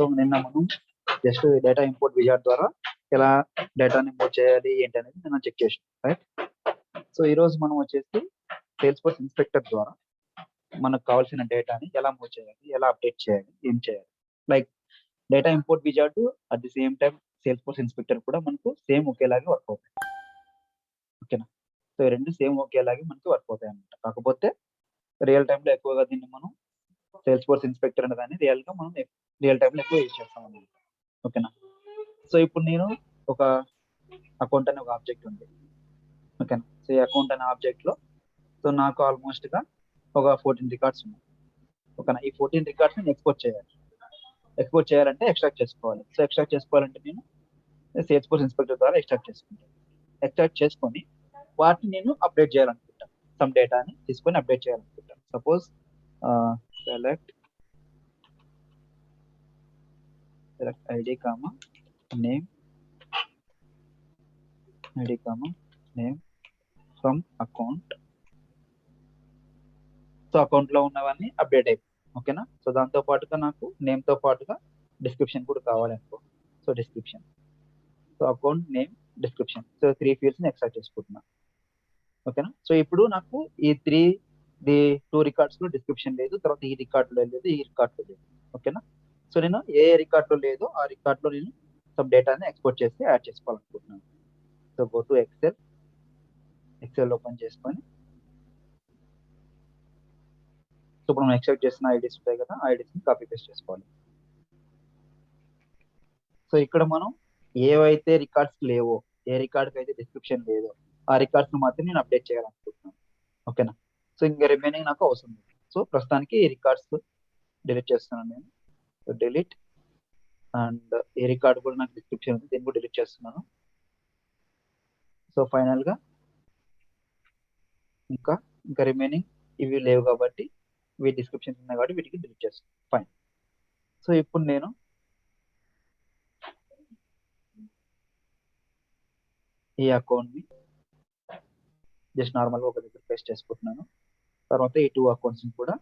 So నిన్న మనం just data import wizard ద్వారా ఎలా డేటాని ఇంపోర్ట్ చేయాలి ఏంటి అనేది నేను చెక్ చేసాను, రైట్. సో ఈరోజు మనం వచ్చేసి సేల్స్ ఫోర్స్ ఇన్స్పెక్టర్ ద్వారా మనకు కావాల్సిన డేటాని ఎలా మూవ్ చేయాలి, ఎలా అప్డేట్ చేయాలి, ఏం చేయాలి. Like data import wizard at the same time sales force inspector కూడా మనకు సేమ్ ఒకేలాగే వర్క్ అవుతాయి. ఓకేనా. సో ఈ రెండు సేమ్ ఒకేలాగే మనకి వర్క్ అవుతాయి అనమాట. కాకపోతే రియల్ టైంలో ఎక్కువగా దీన్ని మనం సేల్స్ ఫోర్స్ ఇన్స్పెక్టర్ అనే దాన్ని రియల్ టైంలో ఎక్కువ యూజ్ చేస్తాం అనమాట. ఓకేనా. సో ఇప్పుడు నేను ఒక అకౌంట్ అనే ఒక ఆబ్జెక్ట్ ఉంది. ఓకేనా. సో ఈ అకౌంట్ అనే ఆబ్జెక్ట్ లో సో నాకు ఆల్మోస్ట్ గా ఒక 14 రికార్డ్స్ ఉన్నాయి. ఓకేనా. ఈ 14 రికార్డ్స్ నేను ఎక్స్పోర్ట్ చేయాలంటే ఎక్స్ట్రాక్ట్ చేసుకోవాలి. సో ఎక్స్ట్రాక్ట్ చేసుకోవాలంటే నేను సేల్స్ ఫోర్స్ ఇన్స్పెక్టర్ ద్వారా ఎక్స్ట్రాక్ట్ చేసుకుంటాను. ఎక్స్ట్రాక్ట్ చేసుకొని వాటిని నేను అప్డేట్ చేయాలనుకుంటాను. సమ్ డేటాని తీసుకొని అప్డేట్ చేయాలనుకుంటాను. Suppose select ID comma name from account. So account లో ఉన్నవన్నీ అప్డేట్ అయిపోయి. ఓకేనా. సో దాంతో పాటుగా నాకు నేమ్ తో పాటుగా డిస్క్రిప్షన్ కూడా కావాలనుకో. So description, so account name description, so 3 fields ని ఎక్స్ట్రాక్ట్ చేసుకుంటున్నా. ఓకేనా. సో ఇప్పుడు నాకు ఈ 2 రికార్డ్స్ లో డిస్క్రిప్షన్ లేదు, తర్వాత ఈ రికార్డ్ లో లేదు, ఈ రికార్డ్ లో లేదు. ఓకేనా. సో నేను ఏ రికార్డ్ లో లేదో ఆ రికార్డ్ లో నేను సబ్ డేటాని ఎక్స్పోర్ట్ చేసి యాడ్ చేసుకోవాలనుకుంటున్నాను. So go to Excel open చేసుకొని, సో ఇప్పుడు మనం ఎక్స్ట్రాక్ట్ చేసిన ఐడీస్ ఉంటాయి కదా, ఆ ఐడీస్ ని కాపీ పేస్ట్ చేసుకోవాలి. సో ఇక్కడ మనం ఏవైతే రికార్డ్స్ లేవో, ఏ రికార్డ్కి అయితే డిస్క్రిప్షన్ లేదో ఆ రికార్డ్స్ మాత్రం నేను అప్డేట్ చేయాలనుకుంటున్నాను. ఓకేనా. సో ఇంకా రిమైనింగ్ నాకు అవసరం లేదు. సో ప్రస్తుతానికి ఈ రికార్డ్స్ డిలీట్ చేస్తున్నాను నేను. So delete, and A record కూడా నాకు డిస్క్రిప్షన్ ఉంది, దీన్ని కూడా డిలీట్ చేస్తున్నాను. సో ఫైనల్ గా ఇంకా రిమైనింగ్ ఇవి లేవు కాబట్టి, ఇవి డిస్క్రిప్షన్ ఉన్నాయి కాబట్టి వీటికి డిలీట్ చేస్తాను. ఫైన్. సో ఇప్పుడు నేను ఈ అకౌంట్ ని జస్ట్ నార్మల్గా ఒక దగ్గర పేస్ట్ చేసుకుంటున్నాను. తర్వాత ఈ 2 అకౌంట్స్ ని కూడా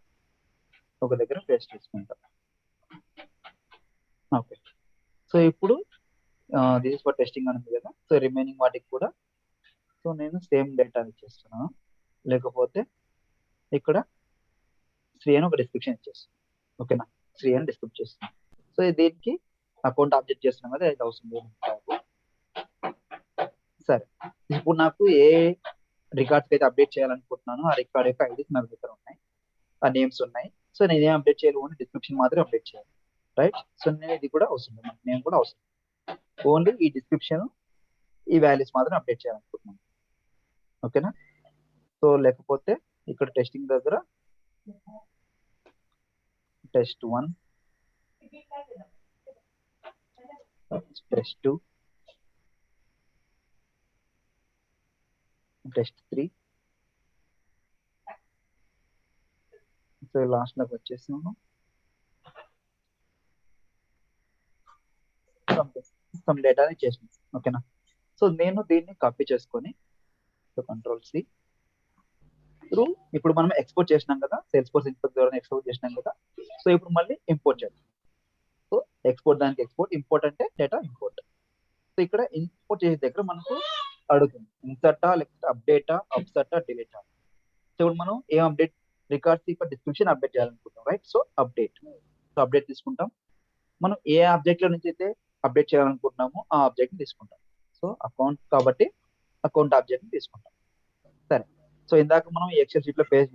ఒక దగ్గర పేస్ట్ చేసుకుంటాను. ఓకే. సో ఇప్పుడు దిస్ ఇస్ ఫర్ టెస్టింగ్ అని ఉంది కదా. సో రిమైనింగ్ వాటికి కూడా సో నేను సేమ్ డేటా ఇచ్చేస్తున్నాను. లేకపోతే ఇక్కడ శ్రీ అని ఒక డిస్క్రిప్షన్ ఇచ్చేస్తాను. ఓకేనా. శ్రీ అని డిస్క్రిప్ట్ చేస్తున్నాను. సో దీనికి అకౌంట్ ఆబ్జెక్ట్ చేస్తున్నాం కదా, ఇది అవసరం లేదు. సరే, ఇప్పుడు నాకు ఏ రికార్డ్స్ అయితే అప్డేట్ చేయాలనుకుంటున్నానో ఆ రికార్డ్ యొక్క ఐడీస్ నా దగ్గర ఉన్నాయి, ఆ నేమ్స్ ఉన్నాయి. సో నేను ఏం అప్డేట్ చేయాలి, ఓన్లీ డిస్క్రిప్షన్ మాత్రమే అప్డేట్ చేయాలి, రైట్. సో నేను ఇది కూడా అవసరం లేదు, నేను కూడా అవసరం, ఓన్లీ ఈ డిస్క్రిప్షన్ ఈ వాల్యూస్ మాత్రం అప్డేట్ చేయాలనుకుంటున్నాను. ఓకేనా. సో లేకపోతే ఇక్కడ టెస్టింగ్ దగ్గర test1, test2, test3, so last లోకి వచ్చేసాను. సమ్ డేటాని చేసాను. ఓకేనా. సో నేను దీన్ని కాపీ చేసుకొని, సో కంట్రోల్-C త్రూ ఇప్పుడు మనం ఎక్స్పోర్ట్ చేసినాం కదా, సేల్స్ ఫోర్స్ ఇన్స్పెక్టర్ ద్వారా ఎక్స్పోర్ట్ చేసినాం కదా. సో ఇప్పుడు మళ్ళీ ఇంపోర్ట్ చేద్దాం. సో ఎక్స్పోర్ట్ దానికి ఇంపోర్ట్ అంటే డేటా ఇంపోర్ట్. సో ఇక్కడ ఇంపోర్ట్ చేసే దగ్గర మనకు అడుగుతుంది ఇన్సర్టా, లేకపోతే అప్డేటా, అప్సర్టా, డిలీటా. సో ఇప్పుడు మనం ఏం అప్డేట్, రికార్డ్స్ యొక్క డిస్క్రిప్షన్ అప్డేట్ చేయాలనుకుంటాం, right. So update, so update తీసుకుంటాం. మనం ఏ ఆబ్జెక్ట్ లో నుంచి అయితే అప్డేట్ చేయాలనుకుంటున్నామో ఆ ఆబ్జెక్ట్ ని తీసుకుంటాం. సో అకౌంట్ కాబట్టి అకౌంట్ ఆబ్జెక్ట్ ని తీసుకుంటాం. సరే. సో ఇందాక మనం ఈ ఎక్సెల్ షీట్ లో పేస్ట్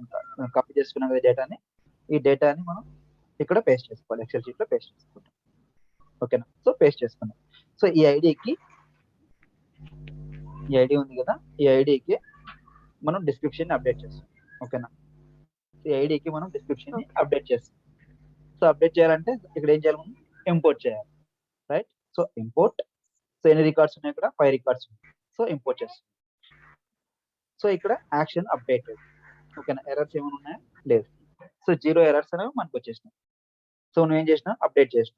కాపీ చేసుకున్నాం కదా డేటాని, ఈ డేటాని మనం ఇక్కడ పేస్ట్ చేసుకోవాలి, ఎక్సెల్ షీట్ లో పేస్ట్ చేసుకుంటాం. ఓకేనా. సో పేస్ట్ చేసుకున్నాం. సో ఈ ఐడి ఉంది కదా, ఈ ఐడికి మనం డిస్క్రిప్షన్ ని అప్డేట్ చేస్తాం. ఓకేనా. ఈ ఐడికి మనం డిస్క్రిప్షన్ ని అప్డేట్ చేస్తాం. సో అప్డేట్ చేయాలంటే ఇక్కడ ఏం చేయాలి, మనం ఇంపోర్ట్ చేయాలి, రైట్. సో ఇంపోర్ట్, సో ఎన్ని రికార్డ్స్ ఉన్నాయి, ఇక్కడ 5 రికార్డ్స్ ఉన్నాయి. సో ఇంపోర్ట్ చేస్తాం. సో ఇక్కడ యాక్షన్ అప్డేటెడ్. ఓకేనా. ఎర్రర్స్ ఏమైనా ఉన్నాయా, లేదు. సో 0 ఎర్రర్స్ అనేవి మనకు వచ్చేసినాయి. సో నువ్వు ఏం చేసినా అప్డేట్ చేసిన.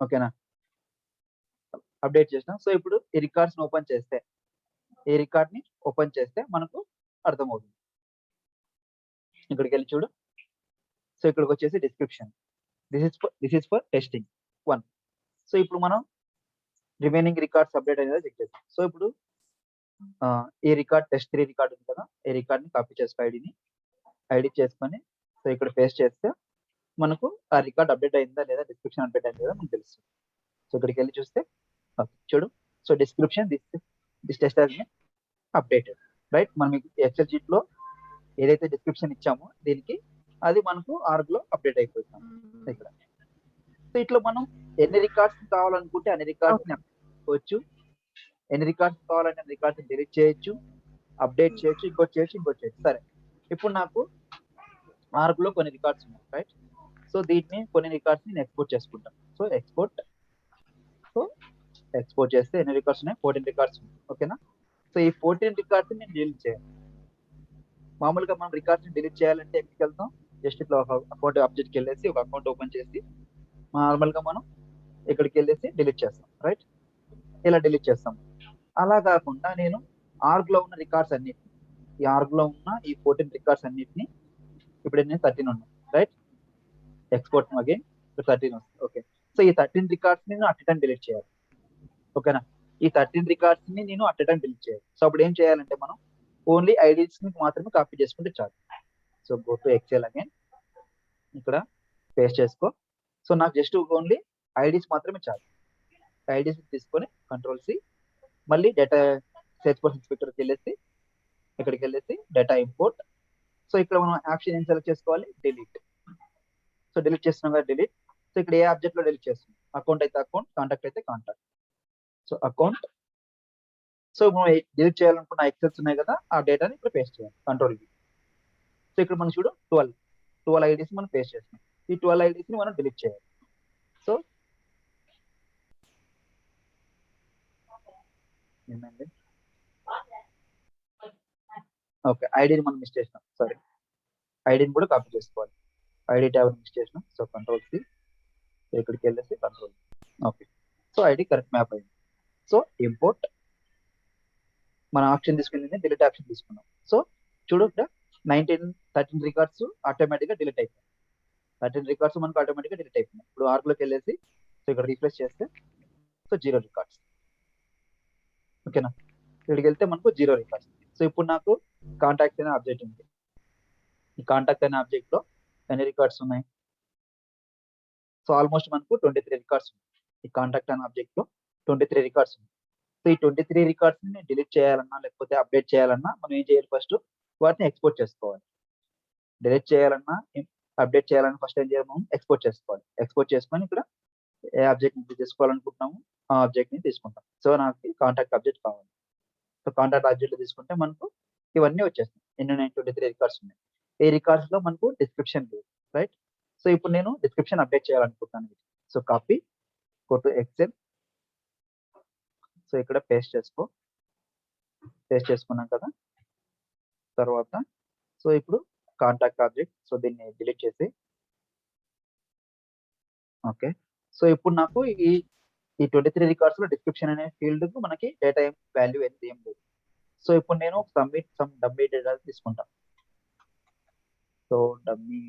ఓకేనా. అప్డేట్ చేసిన. సో ఇప్పుడు ఈ రికార్డ్స్ ఓపెన్ చేస్తే, ఈ రికార్డ్ ని ఓపెన్ చేస్తే మనకు అర్థమవుతుంది. ఇక్కడికి వెళ్ళి చూడు. సో ఇక్కడికి వచ్చేసి description, this is for testing. 1. So ఇప్పుడు మనం రిమైనింగ్ రికార్డ్స్ అప్డేట్ అనేది చెక్ చేద్దాం. సో ఇప్పుడు ఈ రికార్డ్ టెస్ట్ 3 రికార్డ్ ఉంది కదా, ఈ రికార్డ్ని కాపీ చేసుకో ఐడి చేసుకొని సో ఇక్కడ పేస్ట్ చేస్తే మనకు ఆ రికార్డ్ అప్డేట్ అయిందా లేదా, డిస్క్రిప్షన్ అప్డేట్ అయిందా లేదా మనకు తెలుస్తుంది. సో ఇక్కడికి వెళ్ళి చూస్తే చూడు, so description this test has been updated, right. మనం ఎక్సెల్ షీట్ లో ఏదైతే డిస్క్రిప్షన్ ఇచ్చామో దీనికి అది మనకు ఆర్గ్లో అప్డేట్ అయిపోతాం ఇక్కడ. సో ఇట్లా మనం ఎన్ని రికార్డ్స్ కావాలనుకుంటే అన్ని రికార్డ్స్ వచ్చు, ఎన్ని రికార్డ్స్ కావాలంటే అన్ని రికార్డ్స్ డిలీట్ చేయొచ్చు, అప్డేట్ చేయొచ్చు, ఇంకోటి చేయొచ్చు. సరే, ఇప్పుడు నాకు ఆర్గ్లో కొన్ని రికార్డ్స్ ఉన్నాయి, రైట్. సో దీన్ని కొన్ని రికార్డ్స్ నేను ఎక్స్పోర్ట్ చేసుకుంటాను. సో ఎక్స్పోర్ట్ చేస్తే ఎన్ని రికార్డ్స్ ఉన్నాయి, 14 రికార్డ్స్ ఉన్నాయి, ఓకేనా. సో ఈ 14 రికార్డ్స్ నేను డిలీట్ చేయాలి. మామూలుగా మనం రికార్డ్స్ డిలీట్ చేయాలంటే ఎక్కడికి వెళ్తాం, జస్ట్ ఇట్లా ఒక అకౌంట్ ఆబ్జెక్ట్కి వెళ్ళేసి ఒక అకౌంట్ ఓపెన్ చేసి నార్మల్గా మనం ఇక్కడికి వెళ్ళేసి డిలీట్ చేస్తాం, రైట్. ఇలా డిలీట్ చేస్తాం. అలా కాకుండా నేను ఆర్గ్లో ఉన్న రికార్డ్స్ అన్నిటిని, ఈ ఆర్గ్లో ఉన్న ఈ 14 రికార్డ్స్ అన్నిటిని, ఇప్పుడు నేను 13 ఉన్నాయి, రైట్. ఎక్స్పోర్ట్ అగైన్ 13 వస్తుంది, ఓకే. సో ఈ 13 రికార్డ్స్ నేను అట్ టైం డిలీట్ చేయాలి, ఓకేనా. ఈ 13 రికార్డ్స్ ని నేను అట్ టైం డిలీట్ చేయాలి. సో అప్పుడు ఏం చేయాలంటే మనం ఓన్లీ ఐడీస్ ని మాత్రమే కాపీ చేసుకుంటే చాలు. So go to Excel again, ఇక్కడ పేస్ట్ చేసుకో. సో నాకు జస్ట్ ఓన్లీ ఐడీస్ మాత్రమే చాలు. ఐడీస్ తీసుకొని కంట్రోల్-C, మళ్ళీ డేటా సేల్స్ఫోర్స్ ఇన్స్పెక్టర్కి వెళ్ళేసి ఇక్కడికి వెళ్ళేసి డేటా ఇంపోర్ట్. సో ఇక్కడ మనం ఆప్షన్ ఏం సెలెక్ట్ చేసుకోవాలి, డిలీట్. సో డిలీట్ చేస్తున్నాం కదా, డిలీట్. సో ఇక్కడ ఏ ఆబ్జెక్ట్ లో డిలీట్ చేస్తున్నాం, అకౌంట్ అయితే అకౌంట్, కాంటాక్ట్ అయితే కాంటాక్ట్. So account. సో మనం డిలీట్ చేయాలనుకున్న ఎక్సెల్స్ ఉన్నాయి కదా, ఆ డేటాని ఇక్కడ పేస్ట్ చేయాలి, కంట్రోల్-V. సో ఇక్కడ మనం చూడు 12 ఐడీస్ మనం పేస్ట్ చేస్తున్నాం. ఈ 12 ఐడీస్ ని మనం డిలీట్ చేయాలి. సో ఏమైంది, ఓకే, ఐడిని మనం మిస్ చేసినాం, సారీ. ఐడిని కూడా కాపీ చేసుకోవాలి, ఐడి ట్యాబ్ మిస్ చేసినాం. సో కంట్రోల్-C, ఇక్కడికి వెళ్ళేసి control, okay. So ID correct map అయింది. సో ఇంపోర్ట్, మన ఆప్షన్ తీసుకుని డిలీట్ ఆప్షన్ తీసుకున్నాం. సో చూడు ఇక్కడ 13 రికార్డ్స్ ఆటోమేటిక్గా డిలీట్ అయిపోయింది. 13 రికార్డ్స్ మనకు ఆటోమేటిక్గా డిలీట్ అయిపోయింది. ఇప్పుడు ఆర్గ్లోకి వెళ్ళేసి సో ఇక్కడ రీఫ్రెష్ చేస్తే సో 0 రికార్డ్స్, ఓకేనా. ఇక్కడికి వెళ్తే మనకు 0 రికార్డ్స్. సో ఇప్పుడు నాకు కాంటాక్ట్ అనే ఆబ్జెక్ట్ ఉంది. ఈ కాంటాక్ట్ అనే ఆబ్జెక్ట్ లో ఎన్ని రికార్డ్స్ ఉన్నాయి, సో ఆల్మోస్ట్ మనకు 23 రికార్డ్స్ ఉన్నాయి. ఈ కాంటాక్ట్ అనే ఆబ్జెక్ట్ లో 23 రికార్డ్స్ ఉన్నాయి. సో ఈ 23 రికార్డ్స్ ని డిలీట్ చేయాలన్నా లేకపోతే అప్డేట్ చేయాలన్నా మనం ఏం చేయాలి, ఫస్ట్ వాటిని ఎక్స్పోర్ట్ చేసుకోవాలి. డిలీట్ చేయాలన్నా అప్డేట్ చేయాలన్నా ఫస్ట్ ఏం చేయాలి, మనం ఎక్స్పోర్ట్ చేసుకోవాలి. ఎక్స్పోర్ట్ చేసుకొని ఇక్కడ ఏ ఆబ్జెక్ట్ ని తీసుకోవాలనుకుంటున్నాము ఆ ఆబ్జెక్ట్ ని తీసుకుంటాం. సో నాకు కాంటాక్ట్ ఆబ్జెక్ట్ కావాలి. సో కాంటాక్ట్ ఆబ్జెక్ట్ తీసుకుంటే మనకు ఇవన్నీ వచ్చేస్తాయి. ఎన్ని 23 రికార్డ్స్ ఉన్నాయి. ఈ రికార్డ్స్ లో మనకు డిస్క్రిప్షన్ లేదు, రైట్. సో ఇప్పుడు నేను డిస్క్రిప్షన్ అప్డేట్ చేయాలనుకుంటున్నాను. So copy, go to Excel. So ఇక్కడ పేస్ట్ చేసుకున్నాం కదా. తర్వాత సో ఇప్పుడు కాంటాక్ట్ ఆబ్జెక్ట్, సో దీన్ని డిలీట్ చేసి, ఓకే. సో ఇప్పుడు నాకు ఈ 23 రికార్డ్స్ లో డిస్క్రిప్షన్ అనే ఫీల్డ్ కు మనకి డేటా వాల్యూ అనేది ఏం లేదు. సో ఇప్పుడు నేను సమ్ డమ్మీ డేటా తీసుకుంటాను. సో డమ్మీ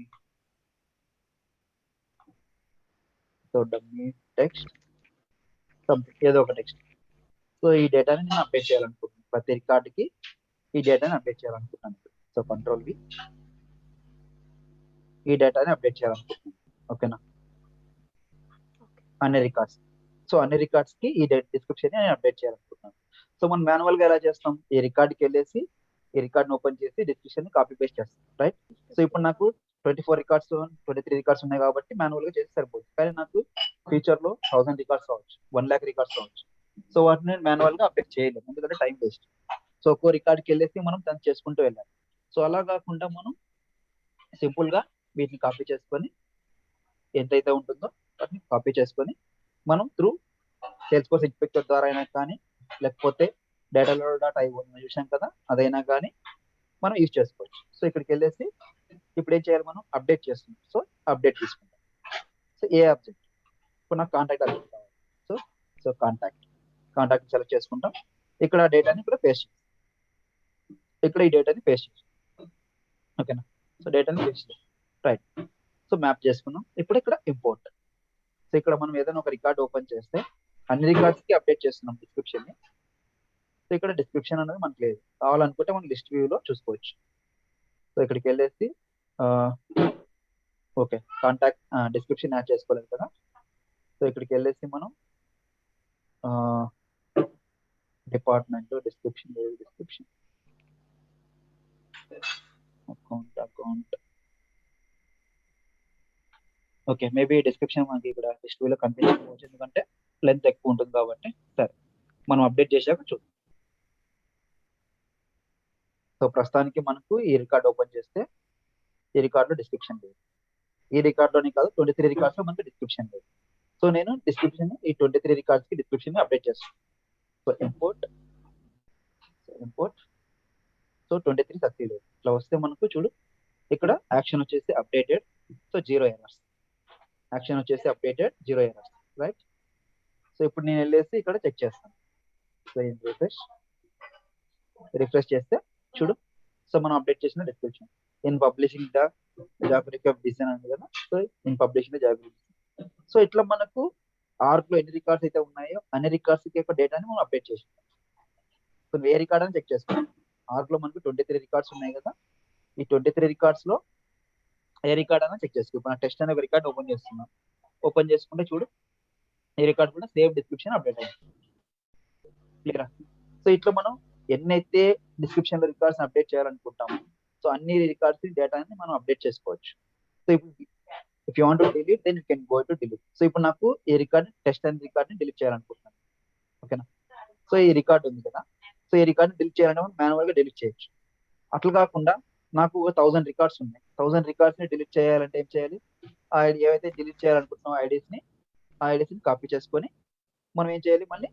టెక్స్ట్, ఏదో ఒక టెక్స్ట్. సో ఈ డేటాని నేను అప్డేట్ చేయాలనుకుంటున్నాను. ప్రతి రికార్డుకి ఈ డేటాని అప్డేట్ చేయాలనుకుంటున్నాను. సో కంట్రోల్-V, ఈ డేటాని అప్డేట్ చేయాలనుకుంటున్నాను, ఓకేనా. అన్ని రికార్డ్స్, సో అన్ని రికార్డ్స్ కి ఈ డిస్క్రిప్షన్ నేను అప్డేట్ చేయాలనుకుంటున్నాను. సో మనం మాన్యువల్ గా ఎలా చేస్తాం, ఈ రికార్డ్కి వెళ్ళేసి ఈ రికార్డ్ని ఓపెన్ చేసి డిస్క్రిప్షన్ ని కాపీ పేస్ట్ చేస్తాం, రైట్. సో ఇప్పుడు నాకు 23 రికార్డ్స్ ఉన్నాయి కాబట్టి మాన్యువల్ గా చేస్తే సరిపోతుంది. కానీ నాకు ఫ్యూచర్ లో 1000 రికార్డ్స్ కావచ్చు, 1 lakh రికార్డ్స్ కావచ్చు. సో వాటిని నేను మాన్యువల్ గా అప్డేట్ చేయలేము, ఎందుకంటే టైం వేస్ట్. సో ఒక్కో రికార్డ్కి వెళ్ళేసి మనం దాన్ని చేసుకుంటూ వెళ్ళాలి. సో అలా కాకుండా మనం సింపుల్ గా వీటిని కాపీ చేసుకొని ఎంతైతే ఉంటుందో వాటిని కాపీ చేసుకొని మనం త్రూ సేల్స్ఫోర్స్ ఇన్స్పెక్టర్ ద్వారా అయినా కానీ లేకపోతే dataloader.io చూసాం కదా, అదైనా కానీ మనం యూజ్ చేసుకోవచ్చు. సో ఇక్కడికి వెళ్ళేసి ఇప్పుడు ఏం చేయాలి, మనం అప్డేట్ చేస్తున్నాం. సో అప్డేట్ తీసుకుంటాం. సో ఏ ఆబ్జెక్ట్, ఇప్పుడు నాకు కాంటాక్ట్ ఆబ్జెక్ట్ కావాలి. సో కాంటాక్ట్ సెలెక్ట్ చేసుకుంటాం. ఇక్కడ డేటాని ఇక్కడ పేస్ట్ చేస్తాం, ఇక్కడ ఈ డేటాని పేస్ట్ చేస్తాం, ఓకేనా. సో డేటాని పేస్ట్ చేస్తాం, రైట్. సో మ్యాప్ చేసుకున్నాం. ఇప్పుడు ఇక్కడ ఇంపోర్ట్, సో ఇక్కడ మనం ఏదైనా ఒక రికార్డ్ ఓపెన్ చేస్తే అన్ని రికార్డ్స్ కి అప్డేట్ చేస్తున్నాం డిస్క్రిప్షన్ ని. సో ఇక్కడ డిస్క్రిప్షన్ అనేది మనకు లేదు, కావాలనుకుంటే మనం లిస్ట్ వ్యూలో చూసుకోవచ్చు. సో ఇక్కడికి వెళ్ళేసి ఓకే కాంటాక్ట్ డిస్క్రిప్షన్ యాడ్ చేసుకోలేదు కదా. సో ఇక్కడికి వెళ్ళేసి మనం డిపార్ట్మెంట్ డిస్క్రిప్షన్ లేదు, description account okay maybe description మనకి ఇక్కడ లిస్ట్ వ్యూలో కనిపించకపోవచ్చు, ఎందుకంటే లెంత్ ఎక్కువ ఉంటుంది కాబట్టి. సరే మనం అప్డేట్ చేశాక చూద్దాం. సో ప్రస్తుతానికి మనకు ఈ రికార్డ్ ఓపెన్ చేస్తే ఈ రికార్డులో డిస్క్రిప్షన్ లేదు. ఈ రికార్డులోనే కాదు 23 రికార్డ్స్ లో మనకు డిస్క్రిప్షన్ లేదు. సో నేను డిస్క్రిప్షన్ ఈ 23 రికార్డ్స్ కి డిస్క్రిప్షన్ అప్డేట్ చేస్తాను. So import so 23 succeed. ఇట్లా వస్తే మనకు చూడు ఇక్కడ యాక్షన్ వచ్చేసి అప్డేటెడ్, సో 0 ఎర్రర్స్. యాక్షన్ వచ్చేసి అప్డేటెడ్ 0 ఎర్రర్స్, రైట్. సో ఇప్పుడు నేను వెళ్ళేసి ఇక్కడ చెక్ చేస్తాను. సో రిఫ్రెష్ చేస్తే చూడు, సో మనం అప్డేట్ చేసిన description in publishing the job record design ఉంది కదా. So in publishing the job. So ఇట్లా మనకు ఆర్క్ లో ఎన్ని రికార్డ్స్ అయితే ఉన్నాయో అన్ని రికార్డ్స్ యొక్క డేటాని మనం అప్డేట్ చేసాం. సో ఏ రికార్డ్ అని చెక్ చేసుకోవాలి. ఆర్క్ లో మనకు 23 రికార్డ్స్ ఉన్నాయి కదా. ఈ 23 రికార్డ్స్ లో ఏ రికార్డ్ అయినా చెక్ చేసుకో. ఇప్పుడు నా టెస్ట్ అనే ఒక రికార్డ్ ఓపెన్ చేస్తున్నా. ఓపెన్ చేసుకుంటే చూడు ఈ రికార్డ్ కూడా సేవ్ డిస్క్రిప్షన్ అప్డేట్ అయింది. క్లియరా? సో ఇట్లా మనం ఎన్నైతే డిస్క్రిప్షన్ లో రికార్డ్స్ అప్డేట్ చేయాలనుకుంటాము, సో అన్ని రికార్డ్స్ డేటాని మనం అప్డేట్ చేసుకోవచ్చు. సో ఇప్పుడు if you want to delete then you can go to delete. So ఇప్పుడు నాకు ఈ రికార్డ్ టెస్ట్ అనే రికార్డ్ ని డిలీట్ చేయాలనుకుంటున్నాను, ఓకేనా. సో ఈ రికార్డ్ ఉంది కదా, సో ఈ రికార్డ్ డిలీట్ చేయాలంటే మనం మాన్యువల్ గా డిలీట్ చేయొచ్చు. అట్లా కాకుండా నాకు 1000 రికార్డ్స్ ఉన్నాయి, 1000 రికార్డ్స్ ని డిలీట్ చేయాలంటే ఏం చేయాలి? ఆ ఐడి ఏవైతే డిలీట్ చేయాలనుకుంటున్నాం ఆ ఐడీస్ ని కాపీ చేసుకొని మనం ఏం చేయాలి? మళ్ళీ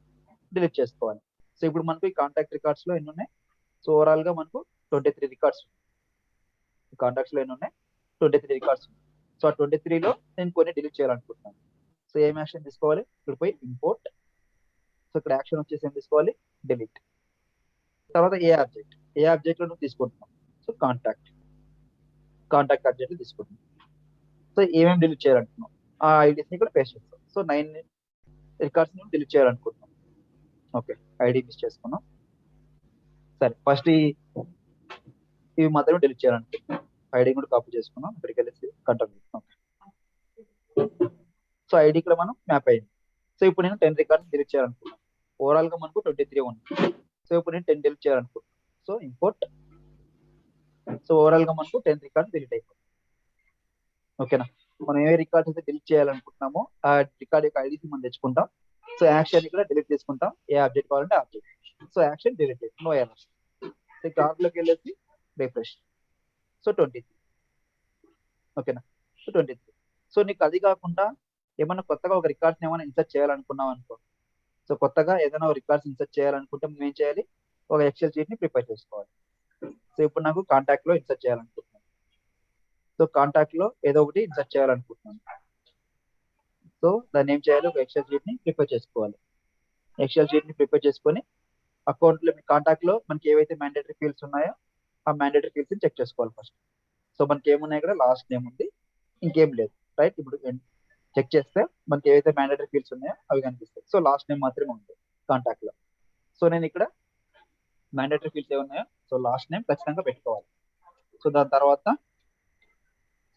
డిలీట్ చేసుకోవాలి. సో ఇప్పుడు మనకు ఈ కాంటాక్ట్ రికార్డ్స్ లో ఎన్ని ఉన్నాయి? సో ఓవరాల్ గా మనకు 23 రికార్డ్స్. కాంటాక్ట్స్ లో ఎన్ని ఉన్నాయి? 23 రికార్డ్స్. సో ఆ 23 లో నేను కొన్ని డిలీట్ చేయాలనుకుంటున్నాను. సో ఏం యాక్షన్ తీసుకోవాలి? ఇక్కడ పోయి ఇంపోర్ట్. సో ఇక్కడ యాక్షన్ వచ్చేసి ఏం తీసుకోవాలి? డిలీట్. తర్వాత ఏ ఆబ్జెక్ట్ లో నువ్వు తీసుకుంటున్నావు? సో కాంటాక్ట్ ఆబ్జెక్ట్ తీసుకుంటున్నావు. సో ఏమేమి డిలీట్ చేయాలనుకున్నావు? ఆ ఐడీస్ ని ఇక్కడ పేస్ట్ చేస్తాం. సో 9 రికార్డ్స్ ని డిలీట్ చేయాలనుకుంటున్నాం. ఓకే ఐడి మిస్ చేసుకున్నాం. సరే ఫస్ట్ ఇవి మాత్రమే డిలీట్ చేయాలనుకుంటున్నాం. ఐడి కూడా కాపీ చేసుకున్నాం. ఇక్కడికి వెళ్ళేసి కంట్రోల్ చేస్తాం. సో ఐడి ఇక్కడ మనం మ్యాప్ అయింది. సో ఇప్పుడు నేను 10 రికార్డ్స్ డిలీట్ చేయాలనుకుంటున్నాను. ఓవరాల్ గా మనకు 23 ఉంది. సో ఇప్పుడు నేను 10 డిలీట్ చేయాలనుకుంటున్నాను. So import. సో ఓవరాల్ గా మనకు 10 రికార్డ్స్ డిలీట్ అయిపోతుంది, ఓకేనా. మనం ఏ రికార్డ్స్ అయితే డిలీట్ చేయాలనుకుంటున్నామో ఆ రికార్డ్ యొక్క ఐడీస్ మనం తెచ్చుకుంటాం. సో యాక్షన్ ఇక్కడ డిలీట్ చేసుకుంటాం. ఏ ఆబ్జెక్ట్ కావాలంటే object. So action delete, no errors. So card లోకి వెళ్ళేసి రిఫ్రెష్. సో 23, ఓకేనా. సో 23. సో నీకు అది కాకుండా ఏమన్నా కొత్తగా ఒక రికార్డ్స్ ఏమైనా ఇన్సర్ట్ చేయాలనుకున్నాం అనుకో. సో కొత్తగా ఏదైనా ఒక రికార్డ్స్ ఇన్సర్ట్ చేయాలనుకుంటే మనం ఏం చేయాలి? ఒక ఎక్సెల్ షీట్ ని ప్రిపేర్ చేసుకోవాలి. సో ఇప్పుడు నాకు కాంటాక్ట్ లో ఇన్సర్ట్ చేయాలనుకుంటున్నాను. సో కాంటాక్ట్ లో ఏదో ఒకటి ఇన్సర్ట్ చేయాలనుకుంటున్నాను. సో దాన్ని ఏం చేయాలి? ఒక ఎక్సెల్ షీట్ ని ప్రిపేర్ చేసుకోవాలి. ఎక్సెల్ షీట్ ని ప్రిపేర్ చేసుకొని అకౌంట్ లో కాంటాక్ట్ లో మనకి ఏవైతే మ్యాండేటరీ ఫీల్డ్స్ ఉన్నాయో ఆ మ్యాండేటరీ ఫీల్డ్స్ ని చెక్ చేసుకోవాలి ఫస్ట్. సో మనకి ఏమున్నాయి? ఇక్కడ లాస్ట్ నేమ్ ఉంది, ఇంకేం లేదు, రైట్. ఇప్పుడు చెక్ చేస్తే మనకి ఏవైతే మ్యాండేటరీ ఫీల్డ్స్ ఉన్నాయో అవి కనిపిస్తాయి. సో లాస్ట్ నేమ్ మాత్రమే ఉంది కాంటాక్ట్ లో. సో నేను ఇక్కడ మ్యాండేటరీ ఫీల్డ్స్ ఏమున్నాయో సో లాస్ట్ నేమ్ ఖచ్చితంగా పెట్టుకోవాలి. సో దాని తర్వాత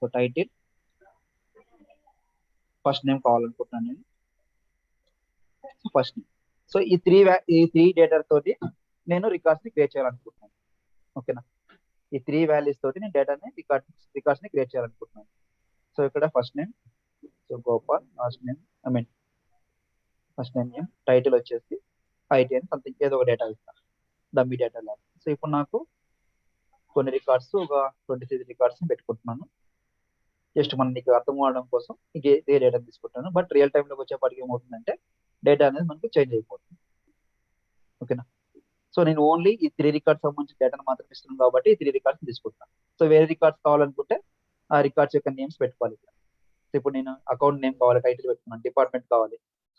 సో టైటిల్, ఫస్ట్ నేమ్ కావాలనుకుంటున్నాను నేను. First name. సో ఈ త్రీ డేటా తోటి నేను రికార్డ్స్ ని క్రియేట్ చేయాలనుకుంటున్నాను, ఓకేనా. ఈ 3 వాల్యూస్ తోటి నేను డేటాని రికార్డ్స్ ని క్రియేట్ చేయాలనుకుంటున్నాను. సో ఇక్కడ first name so Gopal, last name first name title వచ్చేసి ఐటీ అని సంథింగ్ ఏదో ఒక డేటా ఇస్తాను, డమ్మీ డేటా లాగా. సో ఇప్పుడు నాకు కొన్ని రికార్డ్స్ ఒక 26 రికార్డ్స్ పెట్టుకుంటున్నాను. జస్ట్ మనం నీకు అర్థం అవడం కోసం ఏ డేటా తీసుకుంటాను. బట్ రియల్ టైంలోకి వచ్చేప్పటికి ఏమవుతుందంటే డేటా అనేది మనకు చేంజ్ అయిపోతుంది, ఓకేనా. సో నేను ఓన్లీ ఈ 3 రికార్డ్స్ సంబంధించిన డేటాను మాత్రం ఇస్తున్నాను కాబట్టి ఈ 3 రికార్డ్స్ తీసుకుంటాను. సో వేరే రికార్డ్స్ కావాలనుకుంటే ఆ రికార్డ్స్ యొక్క నేమ్స్ పెట్టుకోవాలి. సో ఇప్పుడు నేను అకౌంట్ నేమ్ కావాలి, టైటిల్ పెట్టుకున్నాను, డిపార్ట్మెంట్ కావాలి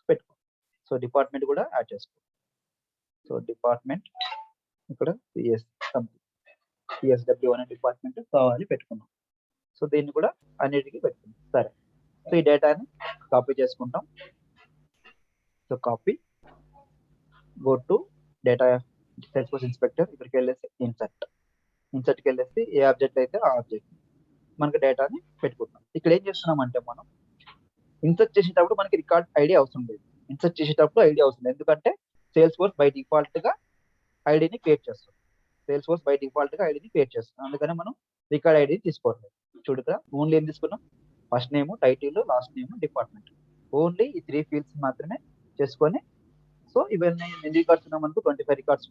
పెట్టుకో. సో డిపార్ట్మెంట్ కూడా యాడ్ చేసుకో. సో డిపార్ట్మెంట్ ఇక్కడ సిఎస్డబ్ల్యూ అనే డిపార్ట్మెంట్ కావాలి పెట్టుకున్నాం. సో దీన్ని కూడా అన్నిటికీ పెట్టుకున్నాం. సరే సో ఈ డేటాని కాపీ చేసుకుంటాం. So copy, go to data Salesforce inspector, ఇక్కడికి వెళ్ళేసి ఇన్సర్ట్కి వెళ్ళేసి ఏ ఆబ్జెక్ట్ అయితే ఆ ఆబ్జెక్ట్ మనకి డేటాని పెట్టుకుంటాం. ఇక్కడ ఏం చేస్తున్నాం అంటే మనం ఇన్సర్ట్ చేసేటప్పుడు మనకి రికార్డ్ ఐడి అవసరం లేదు. ఇన్సర్ట్ చేసేటప్పుడు ఐడి అవసరం లేదు, ఎందుకంటే సేల్స్ ఫోర్స్ బై డిఫాల్ట్ గా ఐడిని క్రియేట్ చేస్తుంది. సేల్స్ ఫోర్స్ బై డిఫాల్ట్ గా ఐడిని క్రియేట్ చేస్తుంది, అందుకని మనం రికార్డ్ ఐడిని తీసుకోవట్లేదు. చూడు ఇక్కడ ఓన్లీ ఏం తీసుకున్నాం, first name, title, last name, department, only ఈ 3 ఫీల్డ్స్ మాత్రమే చేసుకొని. సో ఇవన్నీ ఎన్ని రికార్డ్స్ ఉన్నాం మనకు 25 రికార్డ్స్,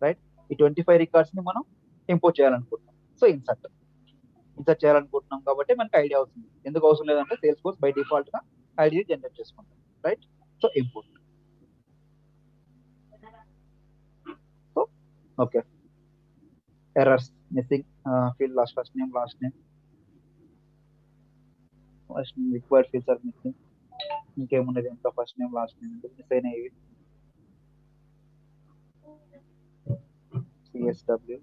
రైట్? ఈ 25 రికార్డ్స్ ని మనం ఇంపోర్ట్ చేయాలనుకుంటున్నాం. సో ఇన్సర్ట్ చేయాలనుకుంటున్నాం కాబట్టి మనకి ఐడి అవుతుంది. ఎందుకు అవసరం లేదంటే సేల్స్ ఫోర్స్ బై డిఫాల్ట్ గా ఐడి జనరేట్ చేసుకుంటాం, right? So import. So okay, errors, missing field, first name, last name, required fields are missing. ఇంకేమున్నది ఇంకా first name, last name miss అయినవి. సిఎస్డబ్ల్యూ,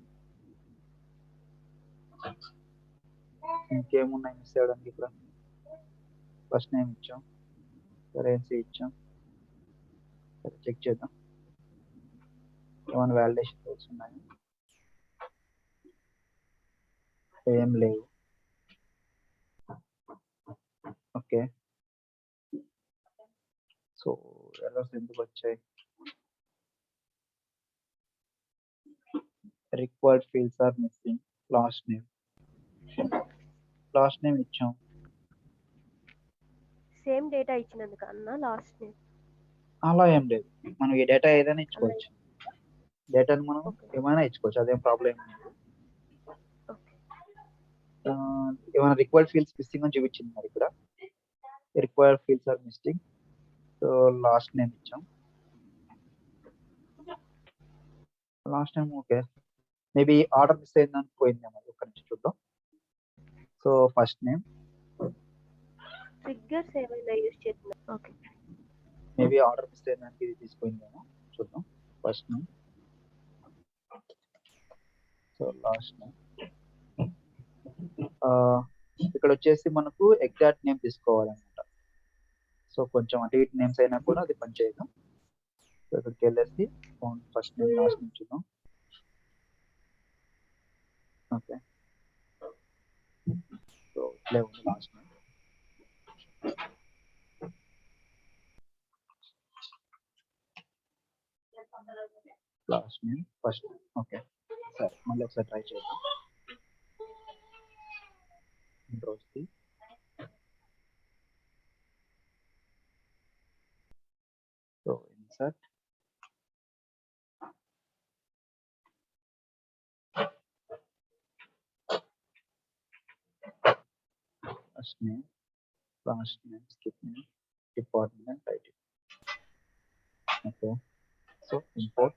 ఇంకేమున్నాయి మిస్ అవ్వడానికి? ఇక్కడ ఫస్ట్ నేమ్ ఇచ్చాం, currency ఇచ్చాం, చెక్ చేద్దాం ఏమైనా వ్యాలిడేషన్ రూల్స్ ఉన్నాయి. ఏం లేవు. ఓకే, సో ఎర్రర్స్ ఎందుకు వచ్చాయి? Required fields are missing, last name ఇచ్చాం. సేమ్ డేటా ఇచ్చినందుకు అన్న లాస్ట్ నేమ్ అలా ఏం లేదు, మనం ఈ డేటా ఏదైనా ఇచ్చుకోవచ్చు. డేటాను మనం ఏమైనా ఇచ్చుకోవచ్చు, అదేం ప్రాబ్లం ఏం లేదు. ఏమైనా రిక్వైర్డ్ ఫీల్డ్స్ మిస్సింగ్ అని చూపించింది మరి ఇక్కడ. Required fields are missing, so last name ఇచ్చాం. Last name okay, maybe order miss అయిందని పోయిందేమో, ఒక్క నుంచి చూద్దాం. సో ఫస్ట్ నేమ్, ట్రిగ్గర్స్ ఏమైనా యూస్ చేస్తున్నా. ఓకే, మేబీ ఆర్డర్ మిస్ అయిందానికి ఇది తీసుకుపోయిందేమో, చూద్దాం. First name, so last name. ఇక్కడ వచ్చేసి మనకు ఎగ్జాక్ట్ నేమ్ తీసుకోవాలన్నమాట. సో కొంచెం అటు ఇటు నేమ్స్ అయినా కూడా అది పనిచేయదు. సో ఇక్కడికి వెళ్ళేసి ఫస్ట్ నేమ్, లాస్ట్ నేమ్ చూద్దాం. ఓకే, సో ఇట్లే ఉంది last name. Last name, first name. Okay, సరే మళ్ళీ ఒకసారి ట్రై చేద్దాం. రోజుకి so insert, first name, last name, skip name, department, title. Okay, so import.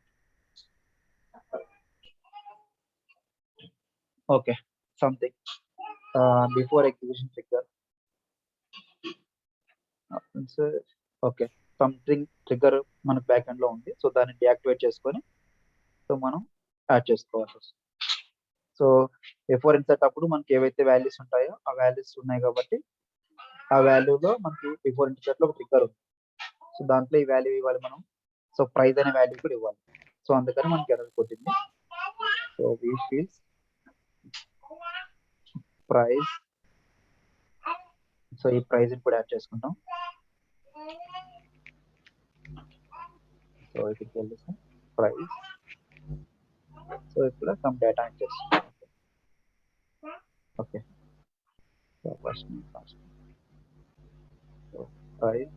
Okay, something before execution trigger. Okay, something trigger మన back end లో ఉంది, so దాన్ని deactivate చేసుకొని సో మనం యాడ్ చేసుకోవాల్సి వస్తుంది. సో బిఫోర్ ఇన్సర్ట్ అప్పుడు మనకి ఏవైతే వాల్యూస్ ఉంటాయో ఆ వాల్యూస్ ఉన్నాయి కాబట్టి ఆ వాల్యూలో మనకి బిఫోర్ ఇన్సర్ట్ లో ఒక ట్రిగ్గర్ ఉంది. సో దాంట్లో ఈ వాల్యూ ఇవ్వాలి మనం. సో ప్రైస్ అనే వాల్యూ కూడా ఇవ్వాలి. సో అందుకని మనకి ఎర్రర్ కొట్టింది. So we fields price, so ఈ ప్రైస్ కూడా యాడ్ చేసుకుంటాం. సో ఇక్కడికి వెళ్ళేసి ప్రైస్, సో ఇక్కడ సమ్ డేటా యాడ్ చేస్తాం. Okay, so first so price,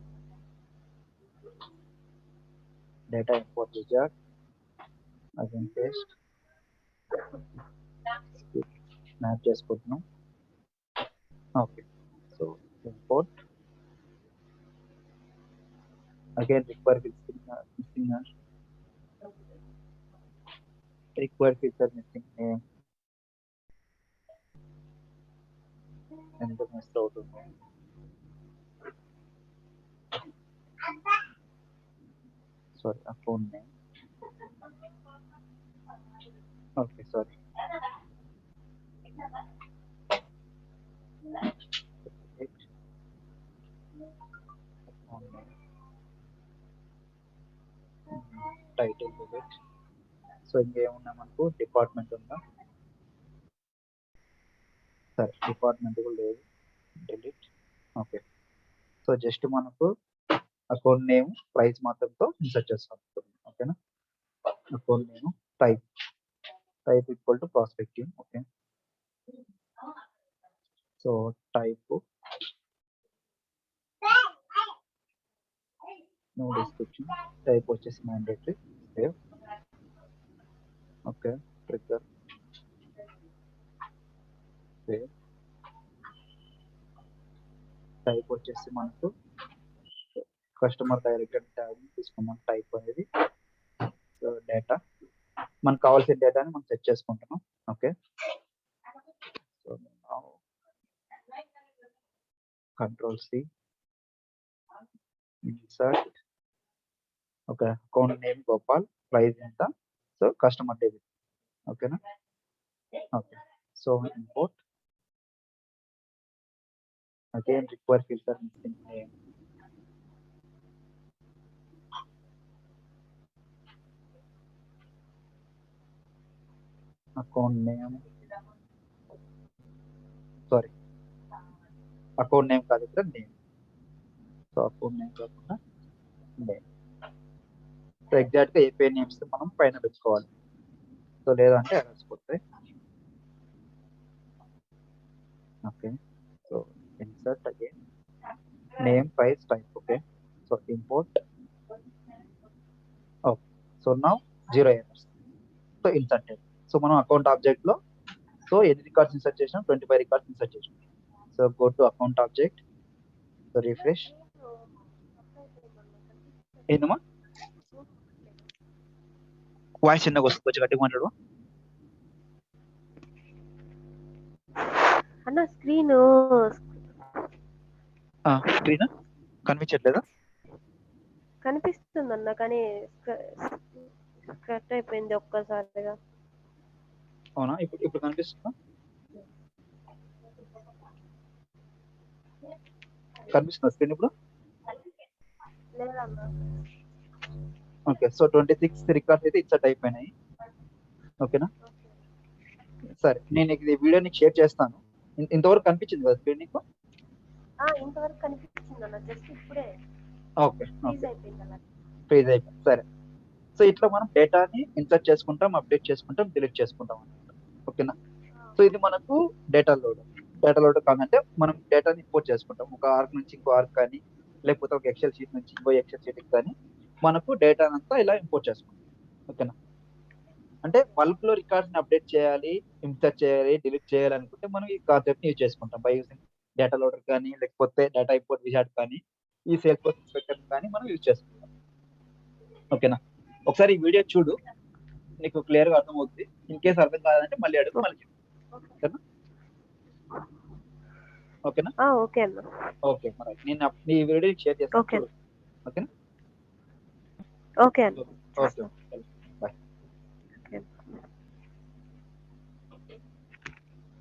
data import wizard, again paste, map చేసుకుంటున్నాం. Okay, so import again require missing required feature missing name, ఎందుకు మిస్ అవుతుంది? Sorry, account name. Okay, sorry. Title delete. So ఇంకేమున్నా మనకు department ఉందా, సరే department కూడా లేదు, డిలీట్. ఓకే, సో జస్ట్ మనకు అకౌంట్ నేమ్ ప్రైస్ మాత్రంతో ఇన్సర్ట్ చేస్తాం. ఓకేనా, account name type equal to prospective. Okay, so type no description, type వచ్చేసి mandatory, save. Okay, trigger save. Type వచ్చేసి మనకు కస్టమర్ డైరెక్ట్ ట్యాగ్ తీసుకున్నాం టైప్ అనేది. సో డేటా మనకు కావాల్సిన డేటాని మనం సెట్ చేసుకుంటున్నాం. Okay, so control C, insert. Okay, account name Gopal, price ఎంత, సో కస్టమర్ డెబిట్. ఓకేనా, okay, so import again require filter missing name. Account name, sorry account name కాదు ఇక్కడ నేమ్. సో అకౌంట్ నేమ్ కాకుండా నేమ్. సో ఎగ్జాక్ట్గా ఏ పేరు names మనం పైన పెట్టుకోవాలి. సో లేదంటే ఎర్రర్స్ పోతాయి. Okay, so insert again name price type. Okay, so import. Okay, so now 0 errors. So inserted. So మనం అకౌంట్ ఆబ్జెక్ట్ లో సో ఎన్ని రికార్డ్స్ ఇన్సర్ట్ చేసాం, 25 రికార్డ్స్ ఇన్సర్ట్ చేసాం. So go to account object, so refresh. ఏందమ్మా voice చిన్నగా వస్తుంది, కొంచెం గట్టిగా మాట్లాడు. అన్న స్క్రీన్ స్క్రీన్ కనిపించట్లేదా? కనిపిస్తుంది అన్న, కానీ కట్ అయిపోయింది ఒక్కసారిగా. అవునా, ఇప్పుడు కనిపిస్తుందా? కనిపిస్తుందా స్క్రీన్ ఇప్పుడు? లేదన్నా. ఓకే, సో 26 రికార్డ్స్ అయితే ఇన్సర్ట్ అయిపోయినాయి. ఓకేనా, సరే నేను ఈ వీడియో నీకు షేర్ చేస్తాను. ఇంతవరకు కనిపించింది కదా స్క్రీన్ నీకు? ఇంతవరకు కనిపిస్తుంది అన్న, జస్ట్ ఇప్పుడే ఓకే, ఫ్రీజ్ అయిపోయింది అన్న. ఫ్రీజ్ అయిపోయింది. సరే, సో ఇట్లా మనం డేటాని ఇన్సర్ట్ చేసుకుంటాం, అప్డేట్ చేసుకుంటాం, డిలీట్ చేసుకుంటాం అన్నమాట. ఓకేనా, సో ఇది మనకు డేటా లోడ్ కాదంటే మనం డేటాని ఇంపోర్ట్ చేసుకుంటాం ఒక ఆర్క్ నుంచి ఇంకో ఆర్క్ కానీ, లేకపోతే ఒక ఎక్సెల్ షీట్ నుంచి ఇంకో ఎక్సెల్ షీట్ కానీ మనకు డేటా అంతా ఇలా ఇంపోర్ట్ చేసుకుంటాం. ఓకేనా, అంటే బల్క్ లో రికార్డ్స్ ని అప్డేట్ చేయాలి, ఇన్సర్ట్ చేయాలి, డిలీట్ చేయాలి అనుకుంటే మనం ఈ కాన్సెప్ట్ ని యూజ్ చేసుకుంటాం బై యూజింగ్ డేటా లోడర్ కానీ, లేకపోతే డేటా ఇంపోర్ట్ విజార్డ్ కానీ, ఈ సేల్ ఫోర్స్ ఇన్స్పెక్టర్ కానీ మనం యూజ్ చేసుకుంటాం. ఓకేనా, ఒకసారి ఈ వీడియో చూడు, నీకు క్లియర్ గా అర్థమవుతుంది. ఇన్ కేసు అర్థం కాదంటే మళ్ళీ అడుగు, మళ్ళీ చెప్పు. ఓకేనా, ఓకేనా, ఓకే అన్న. ఓకే, మరి నేను ఈ వీడియో షేర్ చేస్తాను. ఓకే. ఓకేనా, ఓకే అన్న. ఓకే.